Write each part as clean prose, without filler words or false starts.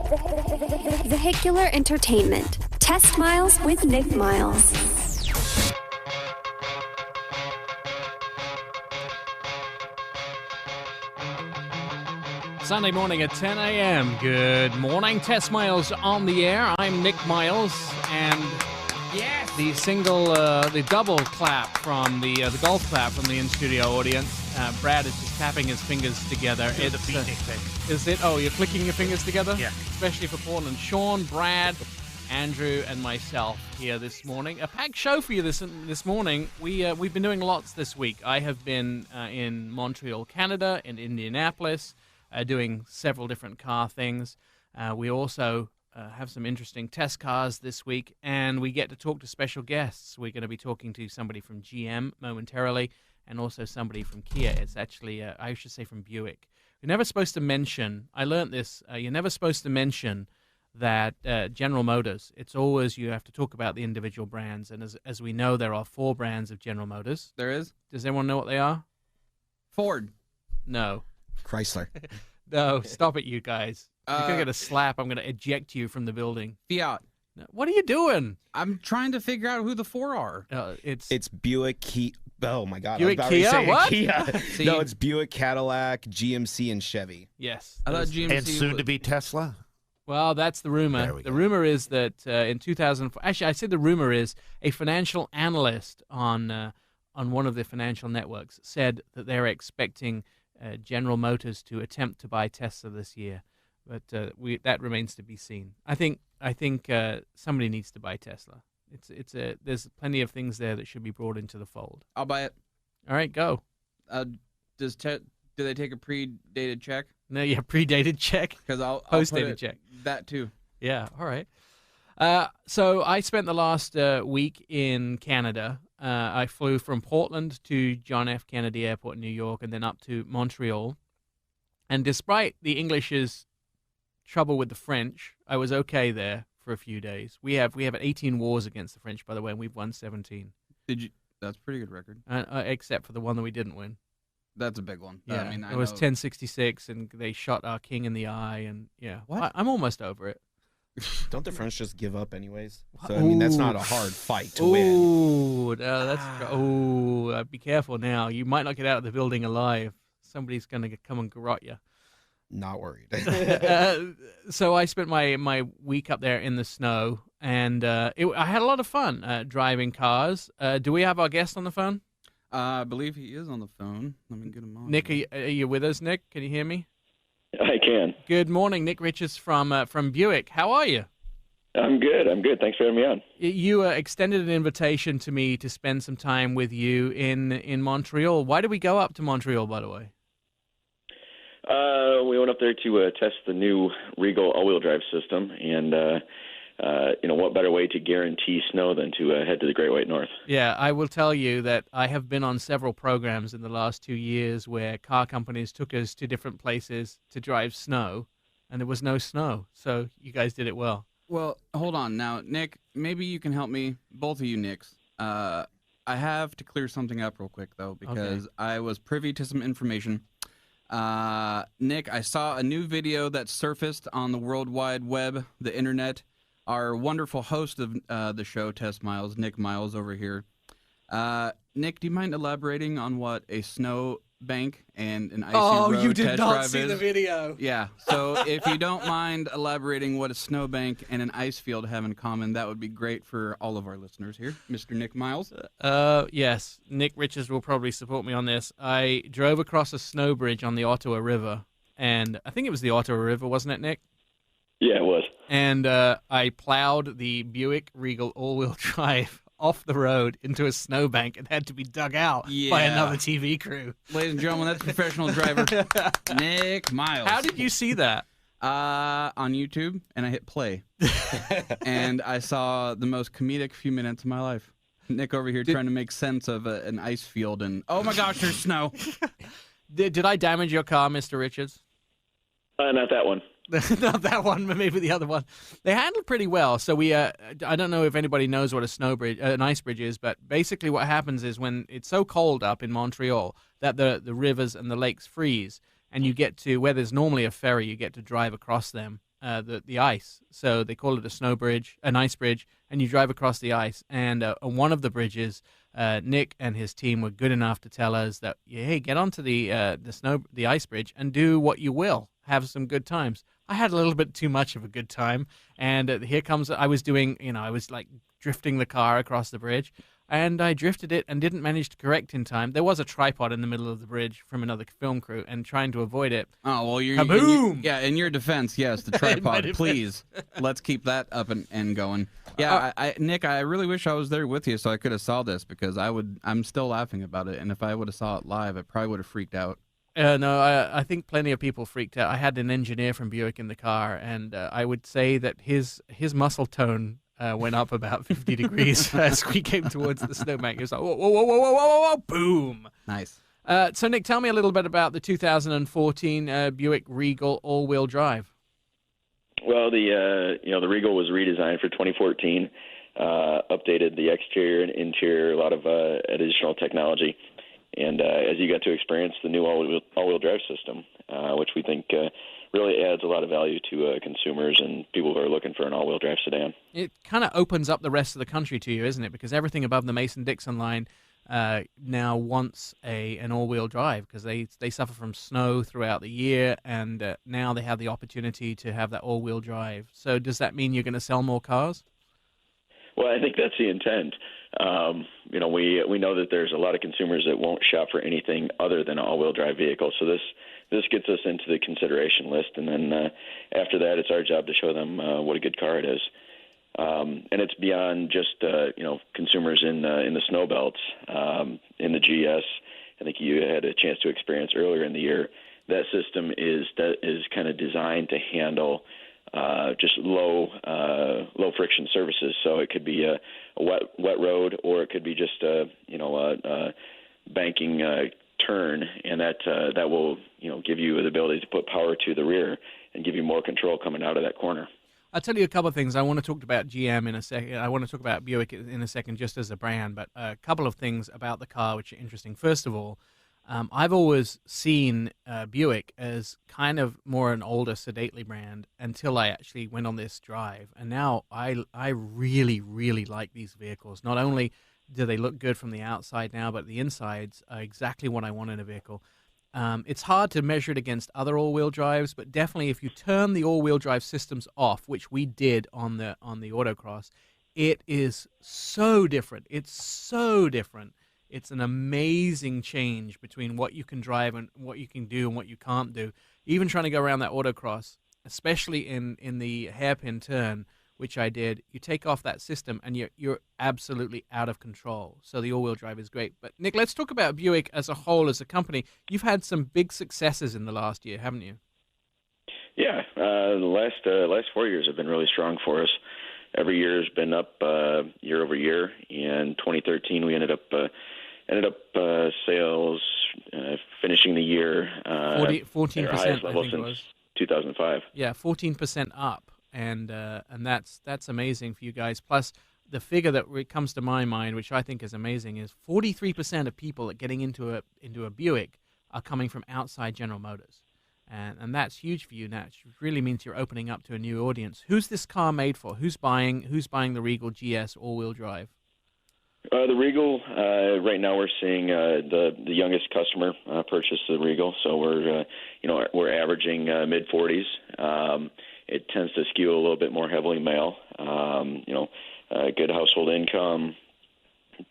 Vehicular entertainment. Test Miles with Nick Miles. Sunday morning at 10 a.m. Good morning. Test Miles on the air. I'm Nick Miles, and yes, the double clap from the golf clap from the in-studio audience. Brad is just tapping his fingers together. It's the beatnik thing. Is it? Oh, you're clicking your fingers together? Yeah. Especially for Portland. Sean, Brad, Andrew, and myself here this morning. A packed show for you this morning. We've been doing lots this week. I have been in Montreal, Canada, in Indianapolis, doing several different car things. We also have some interesting test cars this week, and we get to talk to special guests. We're going to be talking to somebody from GM momentarily, and also somebody from Kia. It's actually, I should say, from Buick. You're never supposed to mention, I learned this, you're never supposed to mention that General Motors, it's always you have to talk about the individual brands, and as we know, there are 4 brands of General Motors. There is? Does anyone know what they are? Ford. No. Chrysler. No, stop it, you guys. You're going to get a slap. I'm going to eject you from the building. Fiat. No, what are you doing? I'm trying to figure out who the 4 are. It's Buick, Kia. Oh, my God. Buick, I was about to Kia? say What? Kia. See? No, it's Buick, Cadillac, GMC, and Chevy. Yes. I thought GMC And soon to be Tesla. Well, that's the rumor. There we The go. rumor is that in 2004, actually, I said the rumor is a financial analyst on one of the financial networks said that they're expecting General Motors to attempt to buy Tesla this year, but that remains to be seen. I think somebody needs to buy Tesla. There's plenty of things there that should be brought into the fold. I'll buy it. All right, go. Do they take a pre-dated check? No, yeah, predated check. Because I'll Post-dated put check. That too. Yeah, all right. So I spent the last week in Canada. I flew from Portland to John F. Kennedy Airport in New York and then up to Montreal. And despite the English's trouble with the French, I was okay there for a few days. We have 18 wars against the French, by the way, and we've won 17. That's a pretty good record. Except for the one that we didn't win. That's a big one. Yeah, I mean, it was 1066, and they shot our king in the eye, and yeah. What? I'm almost over it. Don't the French just give up anyways? So, I mean, that's not a hard fight to win. Ooh, be careful now. You might not get out of the building alive. Somebody's going to come and garrote you. Not worried. So I spent my week up there in the snow, and I had a lot of fun driving cars. Do we have our guest on the phone? I believe he is on the phone. Let me get him on. Nick, are you with us, Nick? Can you hear me? I can. Good morning, Nick Richards from Buick. How are you? I'm good. Thanks for having me on. You extended an invitation to me to spend some time with you in Montreal. Why did we go up to Montreal, by the way? We went up there to test the new Regal all-wheel drive system, and what better way to guarantee snow than to head to the Great White North? Yeah, I will tell you that I have been on several programs in the last 2 years where car companies took us to different places to drive snow, and there was no snow. So you guys did it well. Well, hold on now, Nick. Maybe you can help me. Both of you, Nicks. I have to clear something up real quick though, because I was privy to some information. Nick, I saw a new video that surfaced on the World Wide Web, the internet. Our wonderful host of the show, Test Miles, Nick Miles over here. Nick, do you mind elaborating on what a snow bank and an icy road test drive is? the video. Yeah, so if you don't mind elaborating what a snowbank and an ice field have in common, that would be great for all of our listeners here. Mr. Nick Miles? Yes, Nick Richards will probably support me on this. I drove across a snow bridge on the Ottawa River, and I think it was the Ottawa River, wasn't it, Nick? Yeah, it was. And I plowed the Buick Regal all-wheel drive off the road into a snowbank and had to be dug out by another TV crew. Ladies and gentlemen, that's professional driver Nick Miles. How did you see that? On YouTube, and I hit play. And I saw the most comedic few minutes of my life. Nick over here trying to make sense of an ice field, and oh my gosh, there's snow. Did I damage your car, Mr. Richards? Not that one. Not that one, but maybe the other one. They handled pretty well. So we, I don't know if anybody knows what an ice bridge is, but basically what happens is when it's so cold up in Montreal that the rivers and the lakes freeze, and you get to where there's normally a ferry, you get to drive across them the ice. So they call it a snow bridge, an ice bridge, and you drive across the ice. And on one of the bridges, Nick and his team were good enough to tell us that, hey, get onto the ice bridge and do what you will, have some good times. I had a little bit too much of a good time, and I was like drifting the car across the bridge. And I drifted it and didn't manage to correct in time. There was a tripod in the middle of the bridge from another film crew, and trying to avoid it. Oh, well, Kaboom! In your defense, yes, the tripod, please. Let's keep that up and going. Yeah, Nick, I really wish I was there with you so I could have saw this, because I'm still laughing about it, and if I would have saw it live, I probably would have freaked out. No, I think plenty of people freaked out. I had an engineer from Buick in the car, and I would say that his muscle tone went up about 50 degrees as we came towards the snowbank. It was like, whoa, whoa, whoa, whoa, whoa, whoa, whoa, boom. Nice. So, Nick, tell me a little bit about the 2014 Buick Regal all-wheel drive. Well, the Regal was redesigned for 2014, updated the exterior and interior, a lot of additional technology, and as you got to experience the new all-wheel drive system, which we think really adds a lot of value to consumers and people who are looking for an all-wheel drive sedan. It kind of opens up the rest of the country to you, isn't it? Because everything above the Mason-Dixon line now wants an all-wheel drive, because they suffer from snow throughout the year, and now they have the opportunity to have that all-wheel drive. So does that mean you're going to sell more cars? Well, I think that's the intent. We know that there's a lot of consumers that won't shop for anything other than an all-wheel drive vehicle. So this gets us into the consideration list, and then after that, it's our job to show them what a good car it is. And it's beyond just consumers in the snow belts. In the GS, I think you had a chance to experience earlier in the year. That system is kind of designed to handle just low friction surfaces. So it could be a wet road, or it could be just a banking turn, and that will give you the ability to put power to the rear and give you more control coming out of that corner. I'll tell you a couple of things. I want to talk about GM in a second. I want to talk about Buick in a second, just as a brand, but a couple of things about the car which are interesting. First of all, I've always seen Buick as kind of more an older, sedately brand until I actually went on this drive. And now I really, really like these vehicles. Not only do they look good from the outside now, but the insides are exactly what I want in a vehicle. It's hard to measure it against other all-wheel drives, but definitely if you turn the all-wheel drive systems off, which we did on the Autocross, it is so different. It's so different. It's an amazing change between what you can drive and what you can do and what you can't do. Even trying to go around that Autocross, especially in the hairpin turn, which I did, you take off that system and you're absolutely out of control. So the all-wheel drive is great. But Nick, let's talk about Buick as a whole, as a company. You've had some big successes in the last year, haven't you? Yeah, the last 4 years have been really strong for us. Every year has been up year over year. In 2013, we ended up sales finishing the year 14%, at our highest level I think since it was. 2005. Yeah, 14% up, and that's amazing for you guys. Plus, the figure that comes to my mind, which I think is amazing, is 43% of people that getting into a Buick are coming from outside General Motors, and that's huge for you. Now, it really means you're opening up to a new audience. Who's this car made for? Who's buying the Regal GS all-wheel drive? The Regal, right now we're seeing the youngest customer purchase the Regal, so we're averaging mid-40s. It tends to skew a little bit more heavily male. Good household income,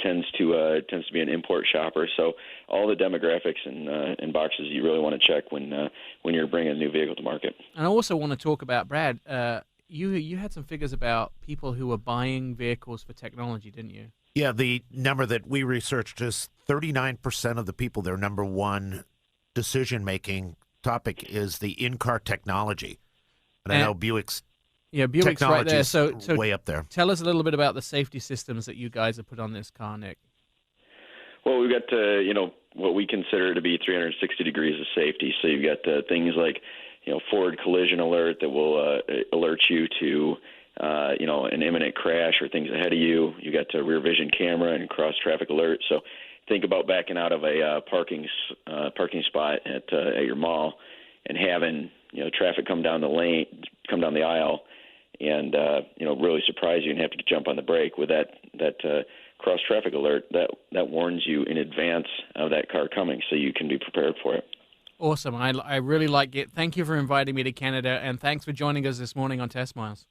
tends to be an import shopper. So all the demographics and boxes you really want to check when you're bringing a new vehicle to market. And I also want to talk about, Brad. You had some figures about people who were buying vehicles for technology, didn't you? Yeah, the number that we researched is 39% of the people, their number one decision-making topic is the in-car technology. And I know Buick's Buick's right there. So way up there. Tell us a little bit about the safety systems that you guys have put on this car, Nick. Well, we've got what we consider to be 360 degrees of safety. So you've got things like forward collision alert that will alert you to an imminent crash or things ahead of you. You got the rear vision camera and cross traffic alert. So think about backing out of a parking spot at your mall and having traffic come down the lane, come down the aisle and really surprise you and have to jump on the brake with that cross traffic alert that warns you in advance of that car coming, so you can be prepared for it. Awesome. I really like it. Thank you for inviting me to Canada, and thanks for joining us this morning on Test Miles.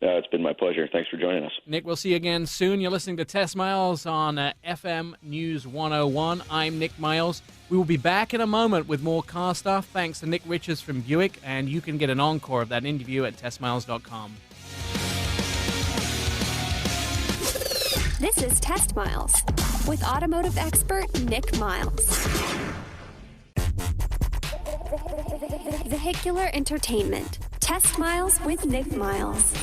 It's been my pleasure. Thanks for joining us. Nick, we'll see you again soon. You're listening to Test Miles on FM News 101. I'm Nick Miles. We will be back in a moment with more car stuff. Thanks to Nick Richards from Buick, and you can get an encore of that interview at testmiles.com. This is Test Miles with automotive expert Nick Miles. Vehicular entertainment. Test Miles with Nick Miles.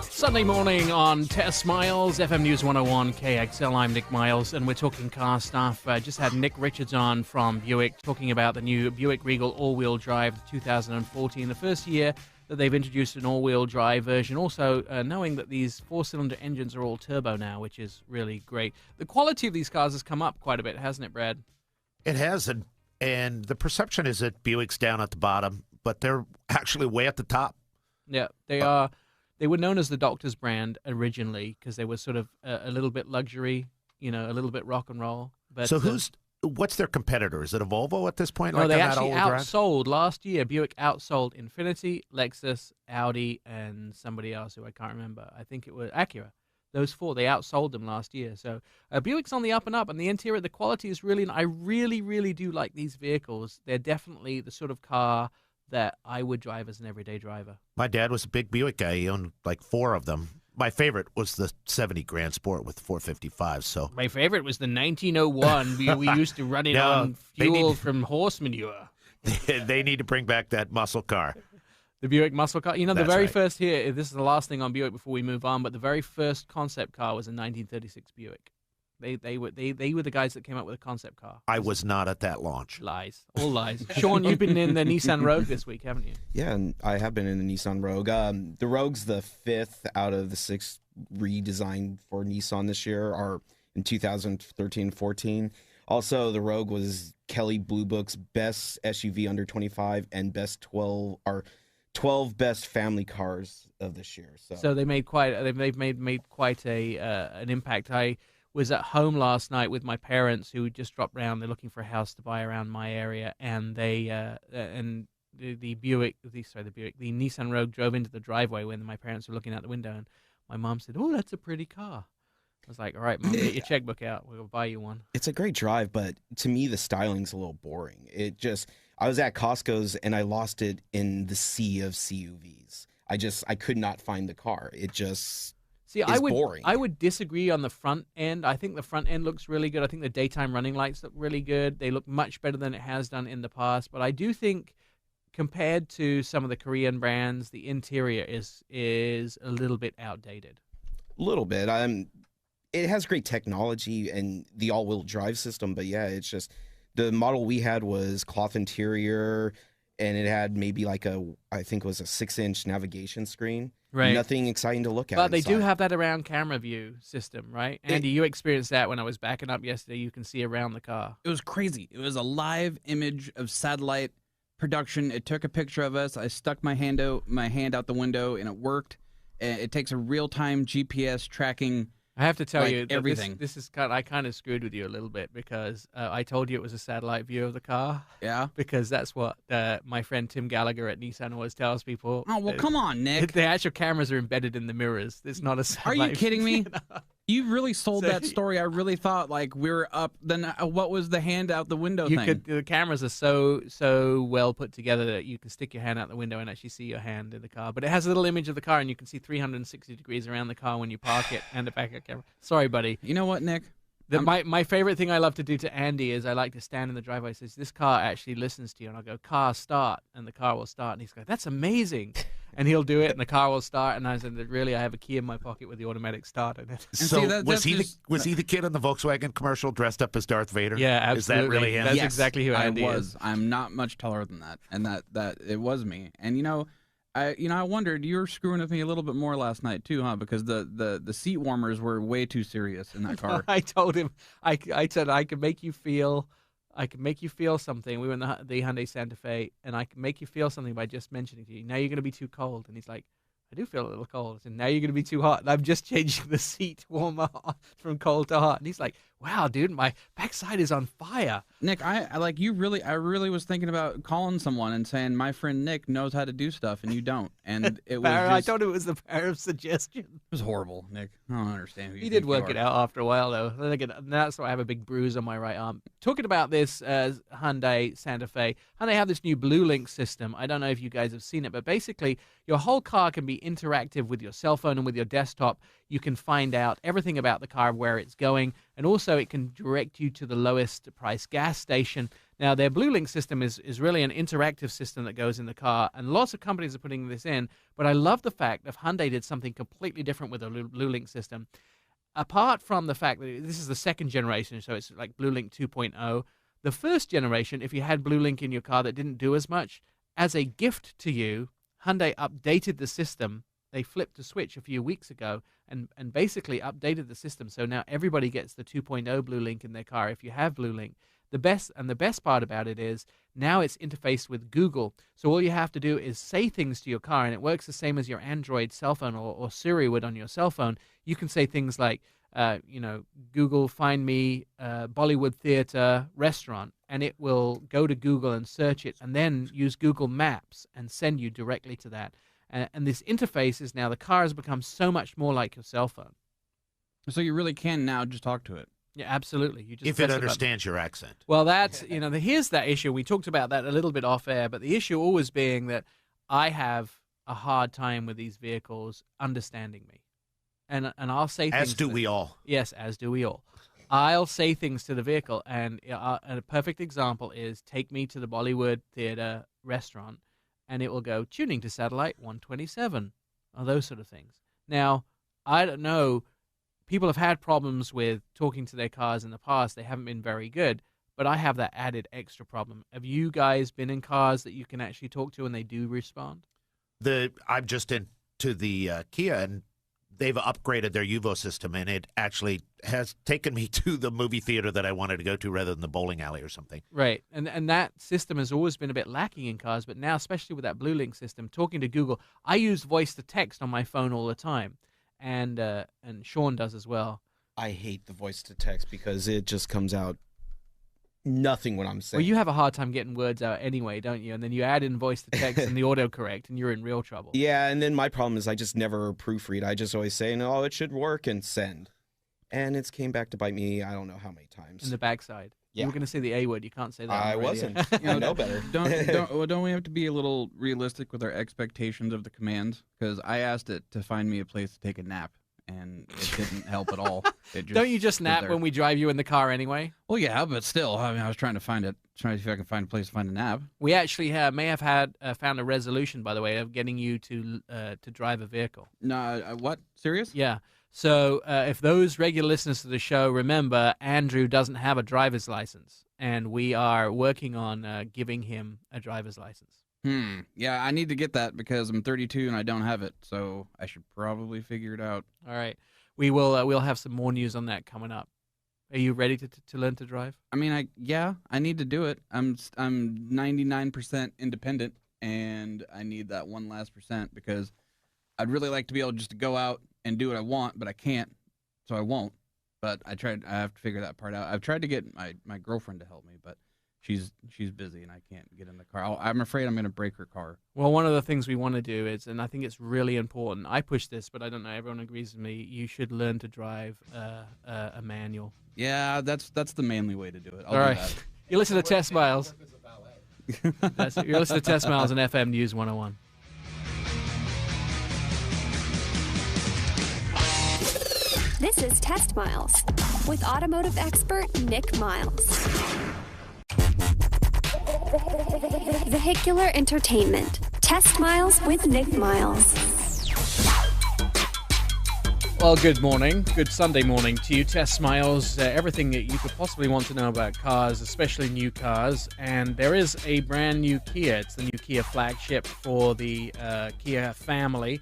Sunday morning on Test Miles, FM News 101, KXL. I'm Nick Miles, and we're talking car stuff. Just had Nick Richards on from Buick talking about the new Buick Regal all-wheel drive 2014, the first year that they've introduced an all-wheel drive version. Also, knowing that these four-cylinder engines are all turbo now, which is really great. The quality of these cars has come up quite a bit, hasn't it, Brad? It has, and the perception is that Buick's down at the bottom, but they're actually way at the top. Yeah, they are. They were known as the Doctor's brand originally because they were sort of a little bit luxury, a little bit rock and roll. But so what's their competitor? Is it a Volvo at this point? No, like they on actually that all-wheel drive? outsold last year. Buick outsold Infiniti, Lexus, Audi, and somebody else who I can't remember. I think it was Acura. Those four, they outsold them last year. So Buick's on the up and up, and the interior, the quality is really. I really, really do like these vehicles. They're definitely the sort of car that I would drive as an everyday driver. My dad was a big Buick guy. He owned like 4 of them. My favorite was the 70 Grand Sport with 455. So my favorite was the 1901. we used to run it on fuel from horse manure. They need to bring back that muscle car. The Buick muscle car. The That's very right. first here, this is the last thing on Buick before we move on, but the very first concept car was a 1936 Buick. They were the guys that came up with a concept car. I was not at that launch. Lies. All lies. Sean, you've been in the Nissan Rogue this week, haven't you? Yeah, and I have been in the Nissan Rogue. The Rogue's the 5th out of the 6 redesigned for Nissan this year, are in 2013-14. Also, the Rogue was Kelley Blue Book's best SUV under 25 and best 12 best family cars of this year. So they made quite an impact. I was at home last night with my parents who just dropped around. They're looking for a house to buy around my area, and the Nissan Rogue drove into the driveway when my parents were looking out the window, and my mom said, "Oh, that's a pretty car." I was like, "All right, Mom, get your checkbook out. We'll buy you one." it's a great drive, but to me, the styling's a little boring. I was at Costco's and I lost it in the sea of CUVs. I could not find the car. It just boring. I would disagree on the front end. I think the front end looks really good. I think the daytime running lights look really good. They look much better than it has done in the past. But I do think, compared to some of the Korean brands, the interior is a little bit outdated. A little bit. It has great technology and the all-wheel drive system, but yeah, it's just the model we had was cloth interior, and it had maybe I think it was a 6-inch navigation screen. Right. Nothing exciting to look at. But they do inside. have that around camera view system, right? Andy, you experienced that when I was backing up yesterday. You can see around the car. It was crazy. It was a live image of satellite production. It took a picture of us. I stuck my hand out the window, and it worked. It takes a real-time GPS tracking. I have to tell you, that everything. This is I kind of screwed with you a little bit because I told you it was a satellite view of the car. Yeah. Because that's what my friend Tim Gallagher at Nissan always tells people. Oh, well, come on, Nick. The actual cameras are embedded in the mirrors. It's not a Are satellite you kidding me? view. You really sold So- that story. I really thought we were up. Then what was the hand out the window thing? The cameras are so well put together that you can stick your hand out the window and actually see your hand in the car. But it has a little image of the car, and you can see 360 degrees around the car when you park it and the backup camera. Sorry, buddy. You know what, Nick? My favorite thing I love to do to Andy is I like to stand in the driveway. He says, "This car actually listens to you." And I'll go, "Car, start." And the car will start. And he's like, "That's amazing." And he'll do it, and the car will start. And I said, "Really, I have a key in my pocket with the automatic start in it." So see, was that's he the kid in the Volkswagen commercial dressed up as Darth Vader? Yeah, absolutely. Is that really him? That's exactly who Andy I is. was. I'm not much taller than that, and that it was me. And I wondered, you were screwing with me a little bit more last night too, huh? Because the seat warmers were way too serious in that car. I told him, I said I could make you feel I can make you feel something. We were in the Hyundai Santa Fe, and I can make you feel something by just mentioning to you, now you're going to be too cold. And he's like, I do feel a little cold. And now you're going to be too hot. And I'm just changing the seat warmer from cold to hot. And he's like, wow, dude, my backside is on fire. Nick, I really was thinking about calling someone and saying my friend Nick knows how to do stuff and you don't. And it was I thought it was the power of suggestion. It was horrible, Nick. I don't understand who you He think did work you it are. out after a while, though. That's why I have a big bruise on my right arm. Talking about this Hyundai Santa Fe, Hyundai have this new Blue Link system. I don't know if you guys have seen it, but basically your whole car can be interactive with your cell phone and with your desktop. You can find out everything about the car, where it's going, and also it can direct you to the lowest price gas station. Now, their Blue Link system is really an interactive system that goes in the car, and lots of companies are putting this in, but I love the fact that Hyundai did something completely different with the Blue Link system. Apart from the fact that this is the second generation, so it's like Blue Link 2.0, the first generation, if you had Blue Link in your car that didn't do as much, as a gift to you, Hyundai updated the system. They flipped a switch a few weeks ago and basically updated the system. So now everybody gets the 2.0 Blue Link in their car if you have Blue Link. The best part about it is now it's interfaced with Google. So all you have to do is say things to your car, and it works the same as your Android cell phone or Siri would on your cell phone. You can say things like, Google, find me Bollywood Theatre restaurant, and it will go to Google and search it, and then use Google Maps and send you directly to that. And this interface is now, the car has become so much more like your cell phone. So you really can now just talk to it. Yeah, absolutely. You just If it understands your accent. Well, that's, here's that issue. We talked about that a little bit off air, but the issue always being that I have a hard time with these vehicles understanding me. And I'll say things. As do we all. Yes, as do we all. I'll say things to the vehicle, and a perfect example is take me to the Bollywood Theatre restaurant, and it will go tuning to satellite 127, or those sort of things. Now, I don't know. People have had problems with talking to their cars in the past. They haven't been very good, but I have that added extra problem. Have you guys been in cars that you can actually talk to and they do respond? I'm just into the Kia, and they've upgraded their Uvo system, and it actually has taken me to the movie theater that I wanted to go to rather than the bowling alley or something. Right, and that system has always been a bit lacking in cars, but now, especially with that Blue Link system, talking to Google, I use voice to text on my phone all the time, and Sean does as well. I hate the voice to text because it just comes out nothing when I'm saying. Well, you have a hard time getting words out anyway, don't you? And then you add in voice to text and the autocorrect, and you're in real trouble. Yeah, and then my problem is I just never proofread. I just always say, no, it should work, and send. And it's came back to bite me I don't know how many times. In the backside. Yeah. You were going to say the A word. You can't say that. I on the radio. wasn't. I know better. Don't we have to be a little realistic with our expectations of the commands? Because I asked it to find me a place to take a nap, and it didn't help at all. Don't you just nap when we drive you in the car anyway? Well, yeah, but still, I mean, I was trying to see if I could find a place to find a nap. We actually may have found a resolution, by the way, of getting you to drive a vehicle. No, what? Serious? Yeah. So if those regular listeners to the show remember, Andrew doesn't have a driver's license, and we are working on giving him a driver's license. Yeah, I need to get that because I'm 32 and I don't have it, so I should probably figure it out. All right. We'll have some more news on that coming up. Are you ready to learn to drive? I mean, I need to do it. I'm 99% independent, and I need that one last percent because I'd really like to be able just to go out and do what I want, but I can't, so I won't. But I have to figure that part out. I've tried to get my girlfriend to help me, but she's busy and I can't get in the car. I'm afraid I'm going to break her car. Well, one of the things we want to do is, and I think it's really important, I push this, but I don't know, everyone agrees with me, you should learn to drive a manual. Yeah, that's the manly way to do it. I'll All do right. that. You listen to Test Miles. You're listening to Test Miles on FM News 101. This is Test Miles with automotive expert Nick Miles. Vehicular entertainment. Test Miles with Nick Miles. Well, good morning. Good Sunday morning to you. Test Miles, everything that you could possibly want to know about cars, especially new cars. And there is a brand new Kia. It's the new Kia flagship for the Kia family.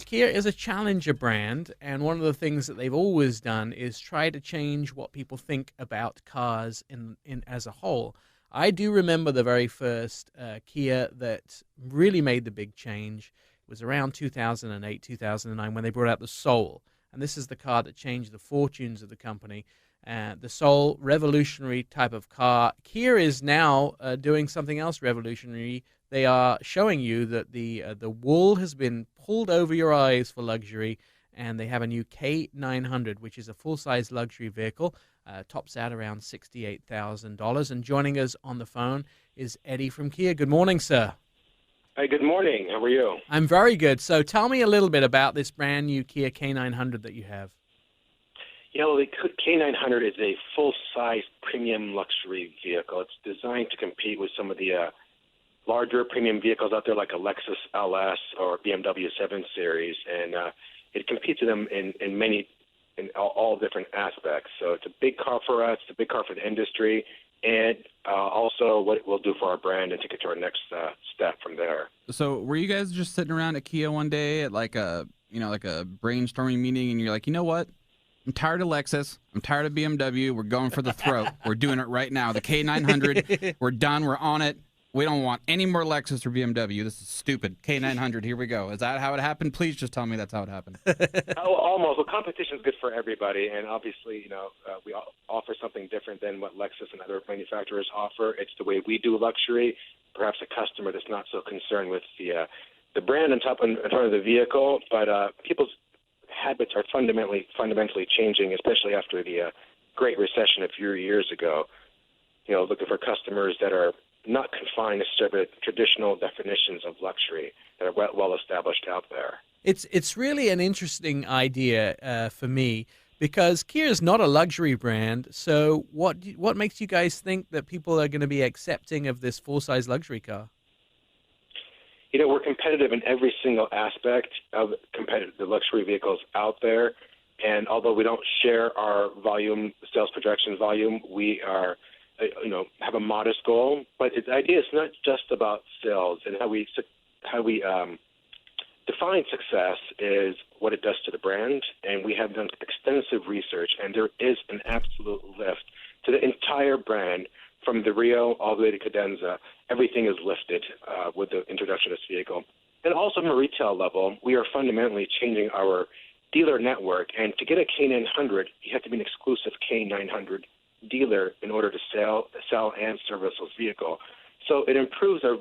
Kia is a challenger brand, and one of the things that they've always done is try to change what people think about cars in as a whole. I do remember the very first Kia that really made the big change. It was around 2008, 2009 when they brought out the Soul, and this is the car that changed the fortunes of the company. The Soul, revolutionary type of car. Kia is now doing something else revolutionary. They are showing you that the wool has been pulled over your eyes for luxury, and they have a new K900, which is a full-size luxury vehicle. Tops out around $68,000. And joining us on the phone is Eddie from Kia. Good morning, sir. Hey, good morning. How are you? I'm very good. So tell me a little bit about this brand new Kia K900 that you have. Yeah, well, the K900 is a full-size premium luxury vehicle. It's designed to compete with some of the larger premium vehicles out there like a Lexus LS or BMW 7 Series, and it competes with them in all different aspects. So it's a big car for us, it's a big car for the industry, and also what it will do for our brand and take it to our next step from there. So were you guys just sitting around at Kia one day at like a brainstorming meeting, and you're like, you know what? I'm tired of Lexus. I'm tired of BMW. We're going for the throat. We're doing it right now. The K900, we're done. We're on it. We don't want any more Lexus or BMW. This is stupid. K900, here we go. Is that how it happened? Please just tell me that's how it happened. Almost. Well, competition is good for everybody, and obviously, we offer something different than what Lexus and other manufacturers offer. It's the way we do luxury. Perhaps a customer that's not so concerned with the brand in front of the vehicle, but people's habits are fundamentally changing, especially after the Great Recession a few years ago. Looking for customers that are not confined necessarily to traditional definitions of luxury that are well established out there. It's really an interesting idea for me because Kia is not a luxury brand. So what makes you guys think that people are going to be accepting of this full-size luxury car? We're competitive in every single aspect of the luxury vehicles out there. And although we don't share our sales projection volume, we are, have a modest goal. But the idea is not just about sales, and how we define success is what it does to the brand. And we have done extensive research, and there is an absolute lift to the entire brand. From the Rio all the way to Cadenza, everything is lifted with the introduction of this vehicle. And also from a retail level, we are fundamentally changing our dealer network. And to get a K900, you have to be an exclusive K900 dealer in order to sell and service those vehicles. So it improves our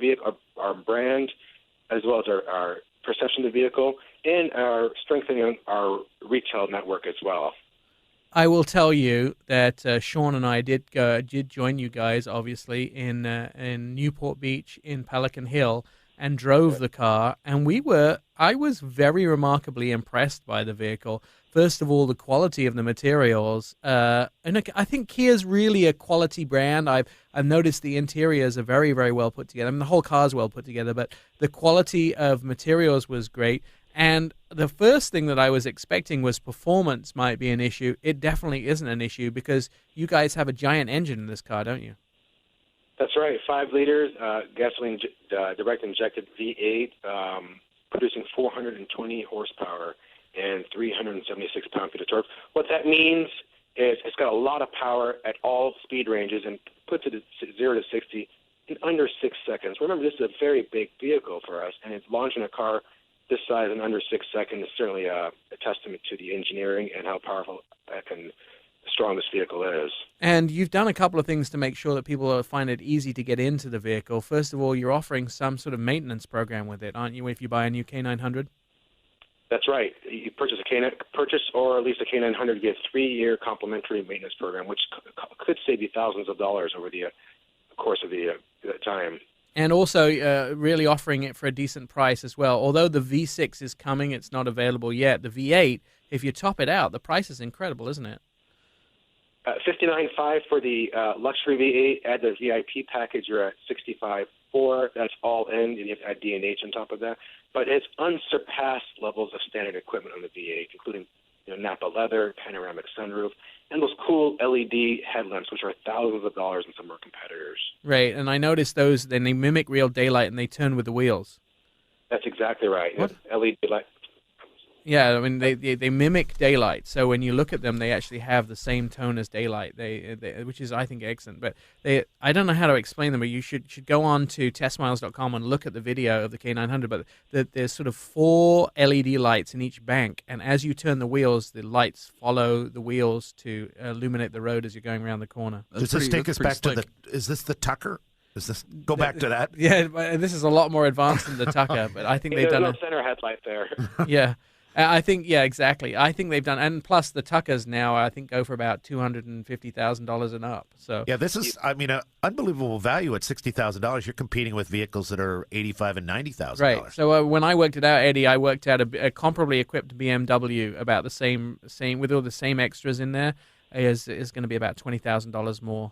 brand, as well as our perception of the vehicle, and our strengthening our retail network as well. I will tell you that Sean and I did join you guys, obviously, in Newport Beach, in Pelican Hill, and drove the car. And I was very remarkably impressed by the vehicle. First of all, the quality of the materials. And I think Kia's really a quality brand. I've noticed the interiors are very, very well put together. I mean, the whole car's well put together, but the quality of materials was great. And the first thing that I was expecting was performance might be an issue. It definitely isn't an issue because you guys have a giant engine in this car, don't you? That's right. 5 liters, gasoline direct injected V8, producing 420 horsepower and 376 pound-feet of torque. What that means is it's got a lot of power at all speed ranges and puts it at 0 to 60 in under 6 seconds. Remember, this is a very big vehicle for us, and it's launching a car this size in under 6 seconds is certainly a testament to the engineering and how powerful and strong this vehicle is. And you've done a couple of things to make sure that people find it easy to get into the vehicle. First of all, you're offering some sort of maintenance program with it, aren't you, if you buy a new K900? That's right. You purchase or lease a K900, you get a 3-year complimentary maintenance program, which could save you thousands of dollars over the course of the time. And also really offering it for a decent price as well. Although the V6 is coming, it's not available yet. The V8, if you top it out, the price is incredible, isn't it? $59,500 for the luxury V8. Add the VIP package, you're at $65,400. That's all in. You have to add D&H on top of that. But it's unsurpassed levels of standard equipment on the V8, including Napa leather, panoramic sunroof, and those cool LED headlamps, which are thousands of dollars in some of our competitors. Right, and I noticed those, and they mimic real daylight, and they turn with the wheels. That's exactly right. What? LED light. Yeah, I mean they mimic daylight. So when you look at them, they actually have the same tone as daylight. Which is I think excellent. But I don't know how to explain them. But you should go on to testmiles.com and look at the video of the K900. But there's sort of 4 LED lights in each bank, and as you turn the wheels, the lights follow the wheels to illuminate the road as you're going around the corner. Does this take us back to the? Is this the Tucker? Does this go back to that? Yeah, this is a lot more advanced than the Tucker, but I think they've done no center headlight there. Yeah. I think, yeah, exactly. I think they've done, and plus the Tuckers now, I think, go for about $250,000 and up. So yeah, this is, I mean, an unbelievable value at $60,000. You're competing with vehicles that are $85,000 and $90,000. Right. So when I worked it out, Eddie, I worked out a comparably equipped BMW about the same with all the same extras in there is going to be about $20,000 more.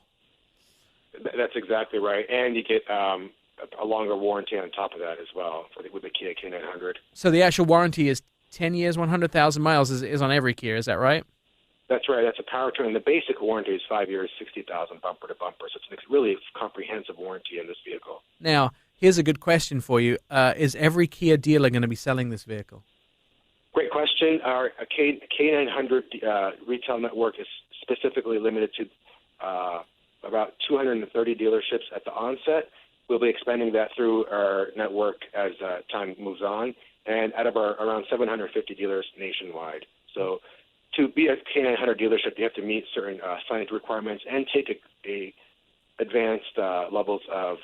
That's exactly right, and you get a longer warranty on top of that as well with the Kia K900. So the actual warranty is 10 years, 100,000 miles is on every Kia. Is that right? That's right. That's a powertrain. The basic warranty is 5 years, 60,000 bumper to bumper. So it's a really comprehensive warranty in this vehicle. Now, here's a good question for you. Is every Kia dealer going to be selling this vehicle? Great question. Our K900 retail network is specifically limited to about 230 dealerships at the onset. We'll be expanding that through our network as time moves on, and out of our around 750 dealers nationwide. So to be a K900 dealership, you have to meet certain signage requirements and take a advanced levels of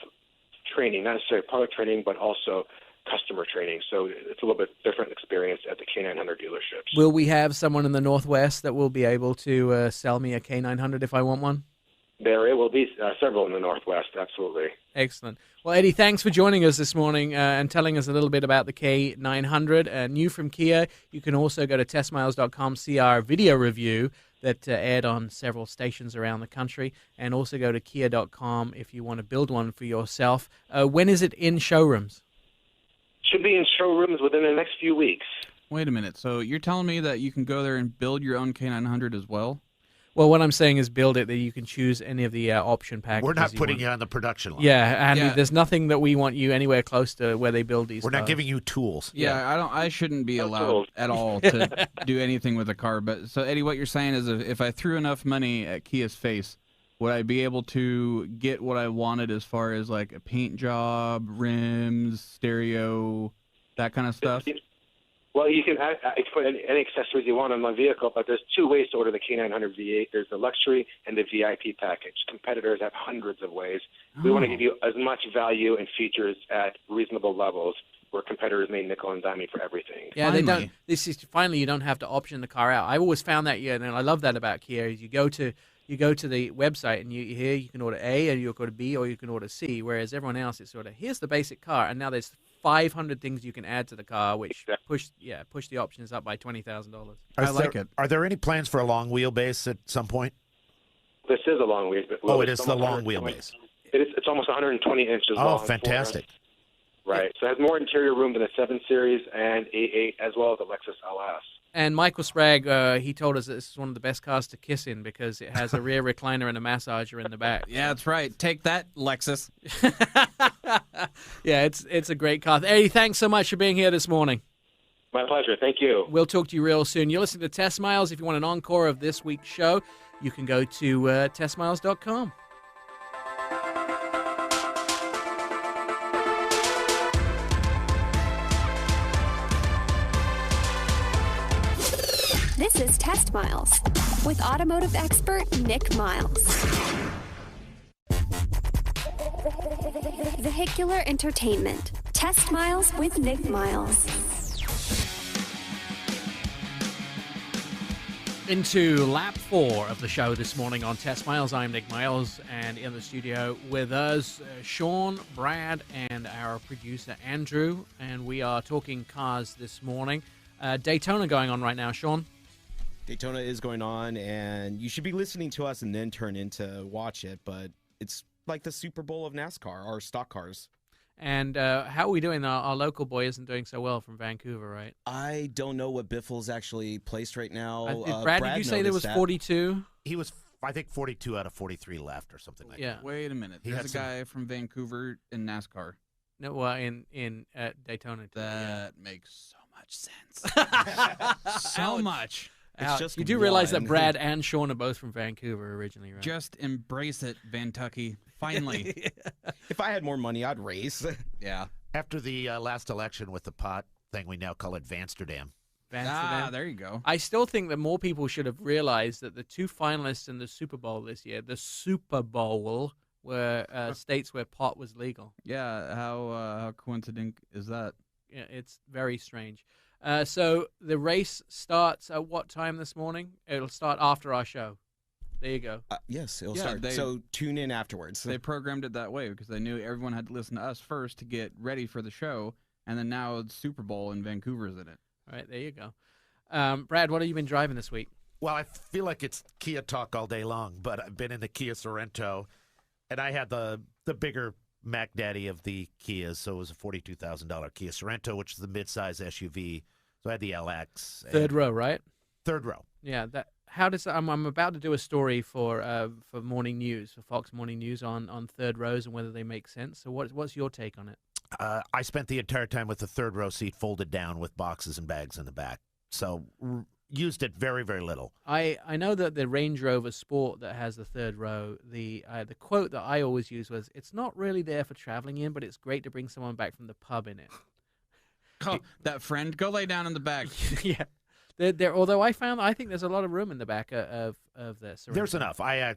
training, not necessarily product training, but also customer training. So it's a little bit different experience at the K900 dealerships. Will we have someone in the Northwest that will be able to sell me a K900 if I want one? There will be several in the Northwest, absolutely. Excellent. Well, Eddie, thanks for joining us this morning and telling us a little bit about the K900. New from Kia, you can also go to testmiles.com, see our video review that aired on several stations around the country, and also go to kia.com if you want to build one for yourself. When is it in showrooms? Should be in showrooms within the next few weeks. Wait a minute. So you're telling me that you can go there and build your own K900 as well? Well, what I'm saying is build it that you can choose any of the option packages. We're not putting you on the production line. Yeah, and there's nothing that we want you anywhere close to where they build these. We're not giving you tools. Yeah, I shouldn't be allowed at all to do anything with a car. But so Eddie, what you're saying is if I threw enough money at Kia's face, would I be able to get what I wanted as far as like a paint job, rims, stereo, that kind of stuff? Well, you can put any accessories you want on my vehicle, but there's 2 ways to order the K900 V8. There's the luxury and the VIP package. Competitors have hundreds of ways. We want to give you as much value and features at reasonable levels where competitors may nickel and dime you for everything. Yeah, finally. They don't. This is finally you don't have to option the car out. I always found that, and I love that about Kia. Is you go to the website and you can order A, and you can order B, or you can order C. Whereas everyone else, it's sort of here's the basic car, and now there's 500 things you can add to the car, which push the options up by $20,000. I like it. Are there any plans for a long wheelbase at some point? This is a long wheelbase. Oh, it is the long wheelbase. It's almost 120 inches long. Oh, fantastic. Right. So it has more interior room than a 7 Series and A8, as well as a Lexus LS. And Michael Sprague, he told us that this is one of the best cars to kiss in because it has a rear recliner and a massager in the back. Yeah, that's right. Take that, Lexus. Yeah, it's a great car. Eddie, thanks so much for being here this morning. My pleasure. Thank you. We'll talk to you real soon. You're listening to Test Miles. If you want an encore of this week's show, you can go to testmiles.com. This is Test Miles with automotive expert Nick Miles. Vehicular entertainment. Test Miles with Nick Miles. Into lap 4 of the show this morning on Test Miles. I'm Nick Miles, and in the studio with us, Sean, Brad, and our producer, Andrew. And we are talking cars this morning. Daytona going on right now, Sean. Daytona is going on, and you should be listening to us and then turn in to watch it, but it's like the Super Bowl of NASCAR, our stock cars. And how are we doing? Our local boy isn't doing so well from Vancouver, right? I don't know what Biffle's actually placed right now. Brad, did you say there was 42? He was, I think, 42 out of 43 left or something like that. Wait a minute. There's a guy from Vancouver in NASCAR. No, well, in Daytona. That makes so much much sense. So much. It's just you do realize that one. Brad and Sean are both from Vancouver originally, right? Just embrace it, Vantucky. Finally. If I had more money, I'd race. Yeah. After the last election with the pot thing, we now call it Vansterdam. Amsterdam. There you go. I still think that more people should have realized that the two finalists in the Super Bowl this year, the Super Bowl, were states where pot was legal. Yeah, how coincident is that? Yeah, it's very strange. So the race starts at what time this morning? It'll start after our show. There you go. Yes, it'll Yeah, start. So tune in afterwards. They programmed it that way because they knew everyone had to listen to us first to get ready for the show, and then now it's Super Bowl and Vancouver's in it. All right, there you go. Brad, what have you been driving this week? Well, I feel like it's Kia talk all day long, but I've been in the Kia Sorento, and I had the bigger Mac Daddy of the Kias, so it was a $42,000 Kia Sorento, which is the midsize SUV. So I had the LX. Third row, right? Third row. Yeah. How does I'm about to do a story for morning news, for Fox Morning News on third rows and whether they make sense. So what's your take on it? I spent the entire time with the third row seat folded down with boxes and bags in the back. So used it very, very little. I know that the Range Rover Sport that has the third row, the quote that I always use was, "It's not really there for traveling in, but it's great to bring someone back from the pub in it." Oh, that friend, go lay down in the back. Yeah. Although I think there's a lot of room in the back of this. There's enough. I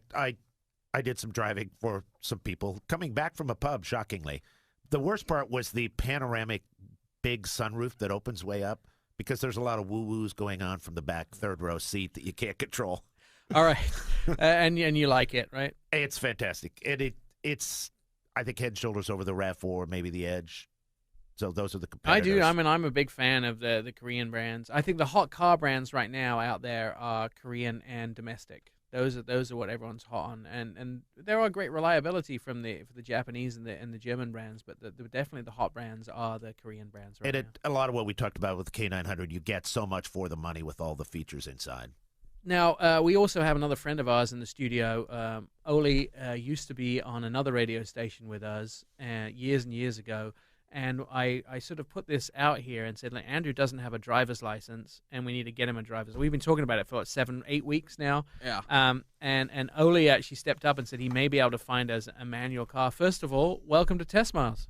did some driving for some people coming back from a pub, shockingly. The worst part was the panoramic big sunroof that opens way up, because there's a lot of woo-woos going on from the back third row seat that you can't control. All right. And you like it, right? It's fantastic. It's, I think, head and shoulders over the RAV4, maybe the Edge. So those are the competitors. I do. I mean, I'm a big fan of the Korean brands. I think the hot car brands right now out there are Korean and domestic. Those are what everyone's hot on, and there are great reliability for the Japanese and the German brands, but definitely the hot brands are the Korean brands right now. A lot of what we talked about with the K900, you get so much for the money with all the features inside. Now, we also have another friend of ours in the studio. Oli used to be on another radio station with us years and years ago. And I sort of put this out here and said, like, Andrew doesn't have a driver's license, and we need to get him a driver's. We've been talking about it for 7-8 weeks now. Yeah. And Oli actually stepped up and said he may be able to find us a manual car. First of all, welcome to TestMiles.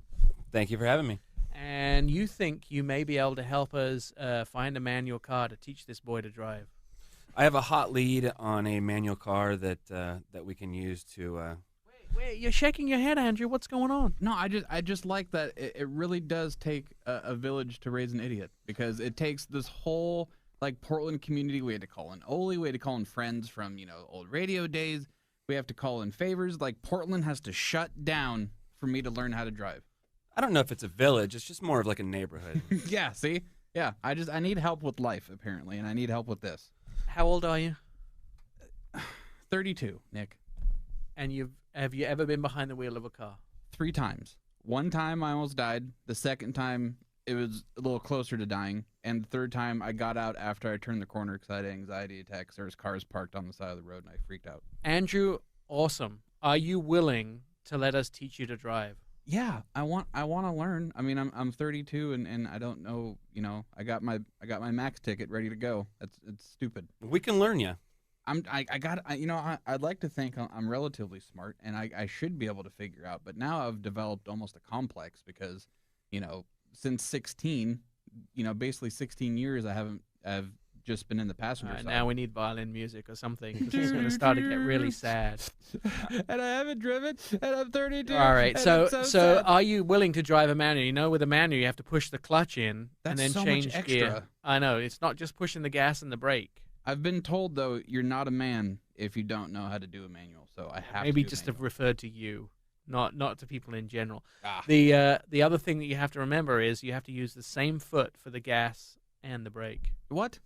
Thank you for having me. And you think you may be able to help us find a manual car to teach this boy to drive? I have a hot lead on a manual car that we can use to. Wait, you're shaking your head, Andrew. What's going on? No, I just like that it really does take a village to raise an idiot, because it takes this whole like Portland community. We had to call in Oli, we had to call in friends from old radio days. We have to call in favors. Like Portland has to shut down for me to learn how to drive. I don't know if it's a village. It's just more of like a neighborhood. Yeah, see? Yeah, I need help with life apparently, and I need help with this. How old are you? 32, Nick. And have you ever been behind the wheel of a car? 3 times. One time I almost died. The second time it was a little closer to dying. And the third time I got out after I turned the corner because I had an anxiety attack. There was cars parked on the side of the road and I freaked out. Andrew, awesome. Are you willing to let us teach you to drive? Yeah, I want to learn. I mean, I'm 32 and I don't know. I got my max ticket ready to go. It's stupid. We can learn you. I'd like to think I'm relatively smart and I should be able to figure out, but now I've developed almost a complex because, since 16, basically 16 years I've just been in the passenger side. Now we need violin music or something, because it's going to start to get really sad. And I haven't driven, and I'm 32. All right, so sad. are you willing to drive a manual? With a manual, you have to push the clutch in and then so change much extra. gear. I know, it's not just pushing the gas and the brake. I've been told, though, you're not a man if you don't know how to do a manual, so I have Maybe to just to have referred to you, not to people in general. Ah. The other thing that you have to remember is you have to use the same foot for the gas and the brake. What?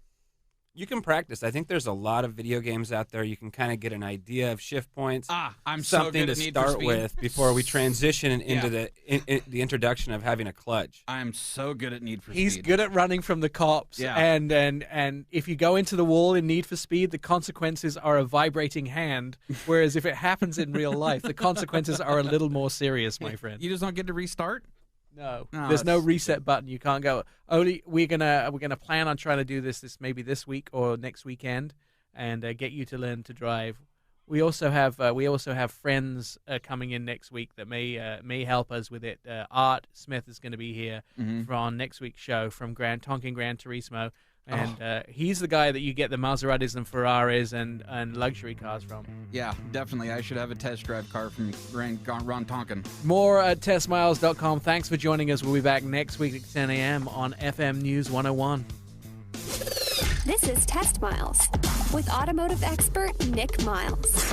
You can practice. I think there's a lot of video games out there. You can kind of get an idea of shift points. I'm so something good to at Need for start Speed. with before we transition into the introduction of having a clutch. I'm so good at Need for He's Speed. good at running from the cops. Yeah. And if you go into the wall in Need for Speed, the consequences are a vibrating hand. Whereas if it happens in real life, the consequences are a little more serious, my friend. You just don't get to restart? No, No, there's no that's- reset button. You can't go. Only we're gonna plan on trying to do this maybe this week or next weekend, and get you to learn to drive. We also have friends coming in next week that may help us with it. Art Smith is going to be here on next week's show from Tonkin Gran Turismo, and he's the guy that you get the Maseratis and Ferraris and luxury cars from. Yeah, definitely. I should have a test drive car from Ron Tonkin. More at testmiles.com. Thanks for joining us. We'll be back next week at 10 a.m. on FM News 101. This is Test Miles with automotive expert Nick Miles.